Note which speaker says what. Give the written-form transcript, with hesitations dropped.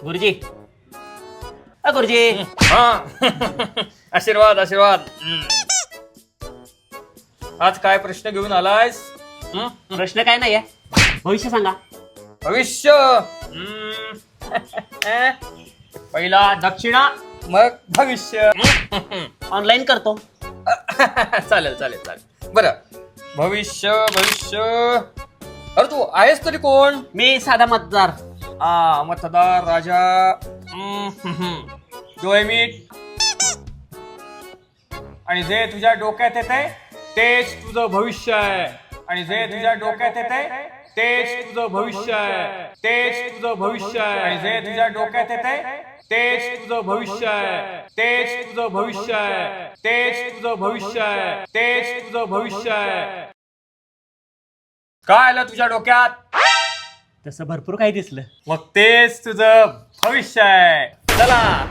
Speaker 1: गुरुजी, गुरुजी.
Speaker 2: हा. आशीर्वाद आशीर्वाद. आज काय प्रश्न घेऊन आलायस?
Speaker 1: प्रश्न काय नाहीये, भविष्य सांगा.
Speaker 2: भविष्य. पहिला दक्षिणा, मग भविष्य.
Speaker 1: ऑनलाईन करतो.
Speaker 2: चालेल चालेल चालेल. बरं, भविष्य भविष्य. अरे तू आहेस तरी कोण?
Speaker 1: मी साधा मतदार.
Speaker 2: मतदार राजा. डोळे मीट. आणि जे तुझ्या डोक्यात येते तेच तुझं भविष्य आहे. आणि जे तुझ्या डोक्यात येते तेच तुझं भविष्य आहे. तेच तुझं भविष्य आहे. आणि जे तुझ्या डोक्यात येते तेच तुझं भविष्य आहे. तेच तुझं भविष्य आहे. तेच तुझं भविष्य आहे. तेच तुझं भविष्य आहे. काय आलं तुझ्या डोक्यात?
Speaker 1: तसं भरपूर काही दिसलं.
Speaker 2: मग तेच तुझं भविष्य आहे. चला.